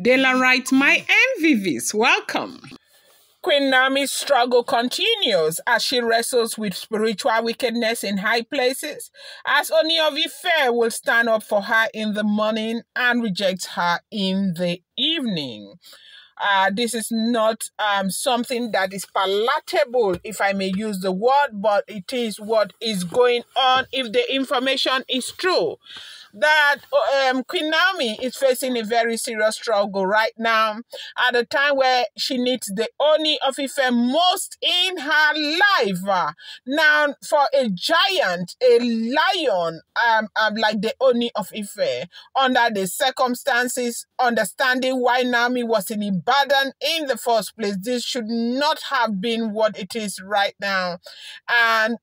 Dela writes, my MVVs, welcome. Queen Naomi's struggle continues as she wrestles with spiritual wickedness in high places, as Ooni of Ife will stand up for her in the morning and reject her in the evening. This is not something that is palatable, if I may use the word, but it is what is going on if the information is true. That Queen Naomi is facing a very serious struggle right now at a time where she needs the Ooni of Ife most in her life. Now, for a giant, a lion, like the Ooni of Ife, under the circumstances, understanding why Naomi was in Ibadan in the first place, this should not have been what it is right now. And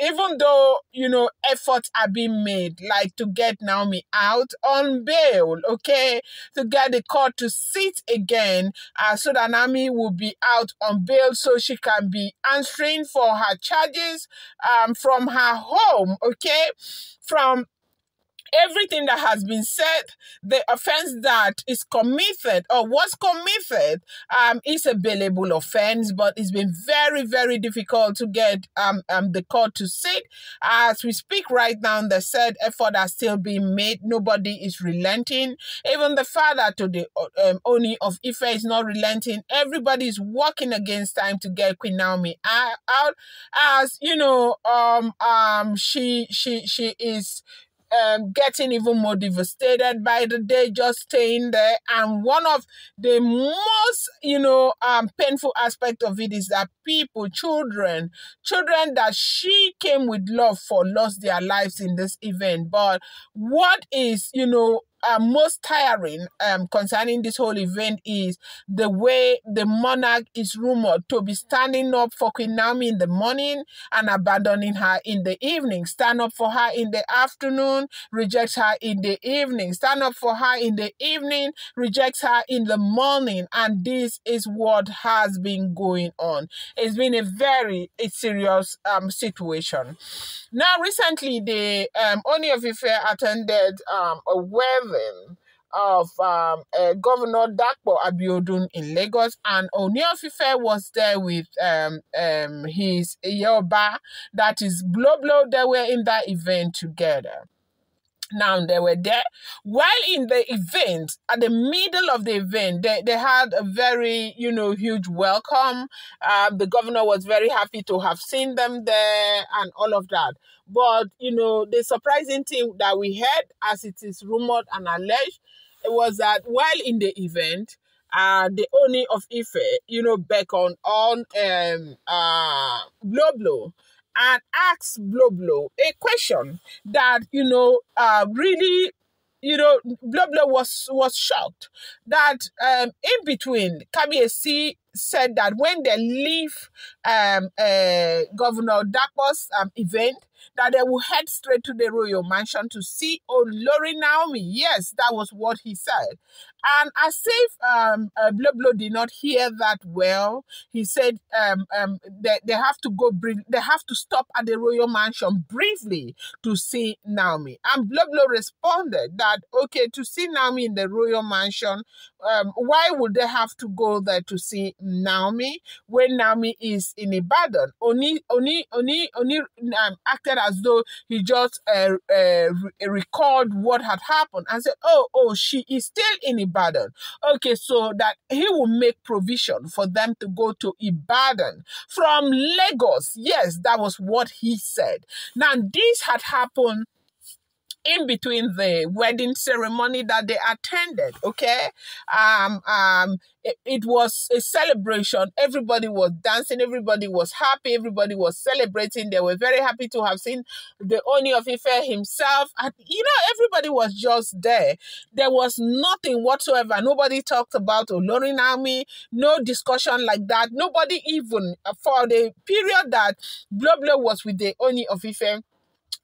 even though, efforts are being made, like to get Naomi out on bail, okay, to get the court to sit again, so that Naomi will be out on bail so she can be answering for her charges from her home, okay, from everything that has been said. The offense that is committed or was committed is a bailable offense, but it's been very, very difficult to get the court to sit. As we speak right now, the said effort are still being made. Nobody is relenting. Even the father to the Ooni of Ife is not relenting. Everybody is working against time to get Queen Naomi out. As she is getting even more devastated by the day, just staying there. And one of the most, painful aspect of it is that children that she came with love for, lost their lives in this event. But what is, most tiring concerning this whole event is the way the monarch is rumored to be standing up for Queen Naomi in the morning and abandoning her in the evening. Stand up for her in the afternoon, reject her in the evening. Stand up for her in the evening, reject her in the morning. And this is what has been going on. It's been a very serious situation. Now, recently, the Ooni of Ife attended a wedding of Governor Dapo Abiodun in Lagos, and Ooni of Ife was there with his Yoruba, that is Bloblo. They were in that event together. Now, they were there. While in the event, at the middle of the event, they had a very, huge welcome. The governor was very happy to have seen them there and all of that. But, the surprising thing that we heard, as it is rumored and alleged, it was that while in the event, the Ooni of Ife, beckoned on Bloblo and asked Bloblo a question that, really, Bloblo was shocked that in between, Kabiyesi said that when they leave Governor Dapo's event, that they will head straight to the royal mansion to see Olori Naomi. Yes, that was what he said. And as if Bloblo did not hear that well, he said they have to they have to stop at the royal mansion briefly to see Naomi. And Bloblo responded that, okay, to see Naomi in the royal mansion, why would they have to go there to see Naomi when Naomi is in Ibadan? Oni acted as though he just recalled what had happened and said, oh, she is still in Ibadan. Okay, so that he will make provision for them to go to Ibadan from Lagos. Yes, that was what he said. Now, this had happened in between the wedding ceremony that they attended, okay? It was a celebration. Everybody was dancing. Everybody was happy. Everybody was celebrating. They were very happy to have seen the Ooni of Ife himself. And, everybody was just there. There was nothing whatsoever. Nobody talked about Olori Naomi. No discussion like that. Nobody even, for the period that Bloblo was with the Ooni of Ife,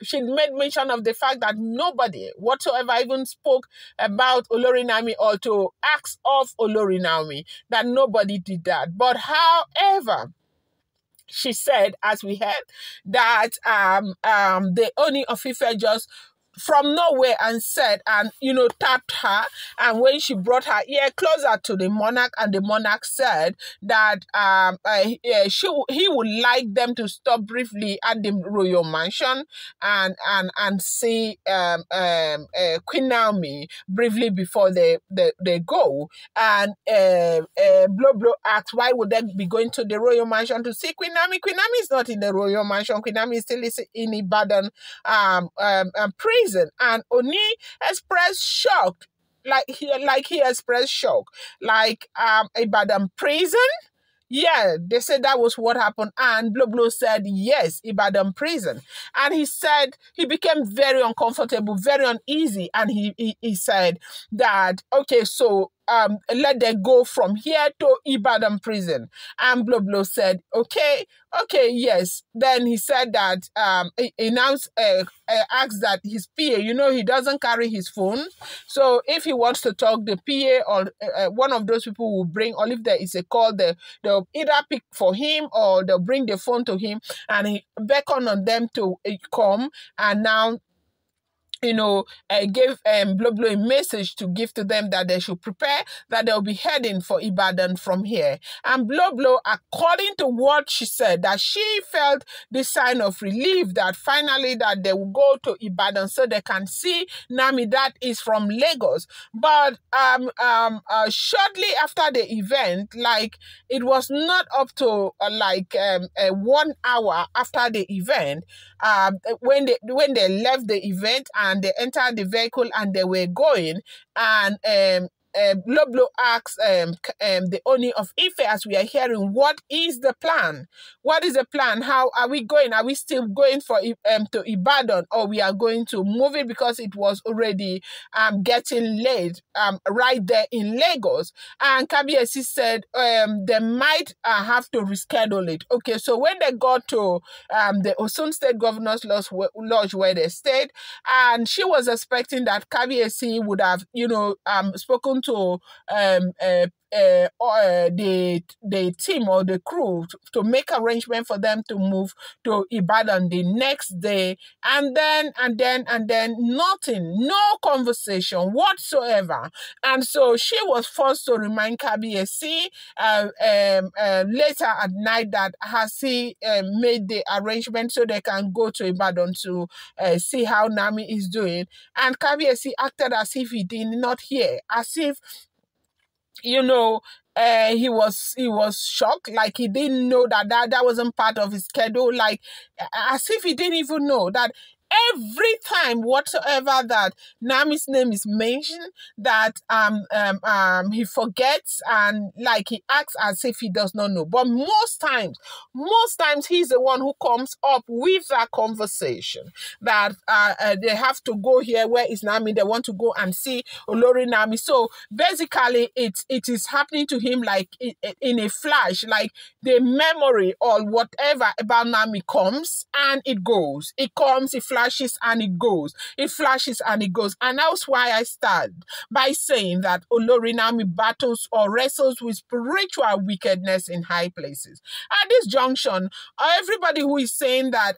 she made mention of the fact that nobody whatsoever even spoke about Olori Naomi or to ask of Olori Naomi, that nobody did that. But however, she said, as we heard, that the Ooni of Ife just from nowhere and said, and tapped her, and when she brought her ear closer to the monarch, and the monarch said that he would like them to stop briefly at the royal mansion and see Queen Naomi briefly before they go. And Blo Blo asked, why would they be going to the royal mansion to see Queen Naomi? Queen Naomi is not in the royal mansion. Queen Naomi is still in Ibadan prison. And Oni expressed shock, like he expressed shock, like Ibadan prison. Yeah, they said that was what happened. And Blo Blo said, yes, Ibadan prison. And he said he became very uncomfortable, very uneasy. And he said that, okay, so let them go from here to Ibadan prison. And Blo Blo said, okay, yes. Then he said that he now asked that his PA, he doesn't carry his phone. So if he wants to talk, the PA or one of those people will bring, or if there is a call, they'll either pick for him or they'll bring the phone to him, and he beckoned on them to come. And now gave Blo Blo a message to give to them that they should prepare, that they'll be heading for Ibadan from here. And Blo Blo, according to what she said, that she felt the sign of relief that finally that they will go to Ibadan so they can see Naomi, that is from Lagos. But shortly after the event, like it was not up to 1 hour after the event, when they left the event and they entered the vehicle and they were going, and Blo Blo asked the Ooni of Ife, as we are hearing, what is the plan? What is the plan? How are we going? Are we still going for to Ibadan, or we are going to move it because it was already getting late right there in Lagos? And Kabiyesi said they might have to reschedule it. Okay, so when they got to the Osun State Governor's Lodge where they stayed, and she was expecting that Kabiyesi would have, spoken to the team or the crew to make arrangement for them to move to Ibadan the next day, and then nothing, no conversation whatsoever. And so she was forced to remind Kabiyesi later at night that has he made the arrangement so they can go to Ibadan to see how Naomi is doing. And Kabiyesi acted as if he did not hear, as if he was shocked, like he didn't know that wasn't part of his schedule, like as if he didn't even know that every time whatsoever that Naomi's name is mentioned, that he forgets, and like he acts as if he does not know. But most times he's the one who comes up with that conversation that they have to go here. Where is Naomi? They want to go and see Olori Naomi. So basically, it is happening to him like in a flash, like the memory or whatever about Naomi comes and it goes. It comes, it flashes and it goes. It flashes and it goes. And that's why I start by saying that Olori Naomi battles or wrestles with spiritual wickedness in high places. At this junction, everybody who is saying that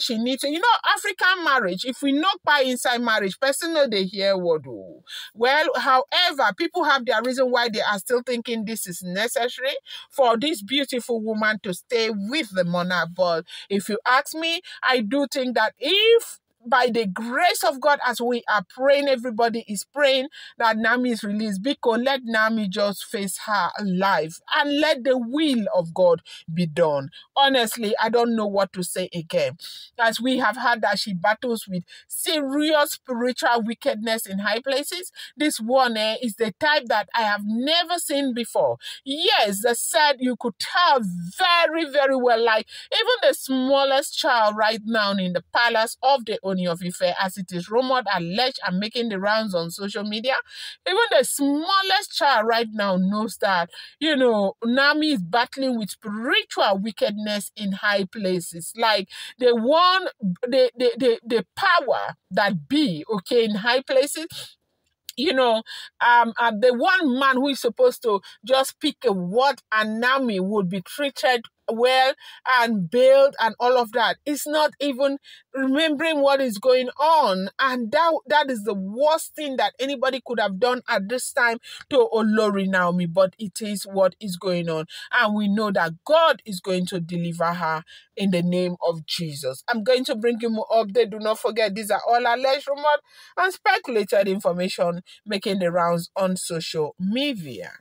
she needs to, African marriage, if we knock by inside marriage, person know they hear what do. Well, however, people have their reason why they are still thinking this is necessary for this beautiful woman to stay with the monarch. But if you ask me, I do think that if by the grace of God, as we are praying, everybody is praying that Naomi is released, because let Naomi just face her life and let the will of God be done. Honestly, I don't know what to say again. As we have heard that she battles with serious spiritual wickedness in high places, this one is the type that I have never seen before. Yes, they said you could tell very, very well, like even the smallest child right now in the palace of the Ooni of Ife, as it is rumored, alleged, and making the rounds on social media, even the smallest child right now knows that, Naomi is battling with spiritual wickedness in high places. Like the power that be, okay, in high places, the one man who is supposed to just pick a word and Naomi would be treated well and build and all of that. It's not even remembering what is going on. And that is the worst thing that anybody could have done at this time to Olori Naomi, but it is what is going on. And we know that God is going to deliver her in the name of Jesus. I'm going to bring you more update. Do not forget, these are all alleged, rumored, and speculated information making the rounds on social media.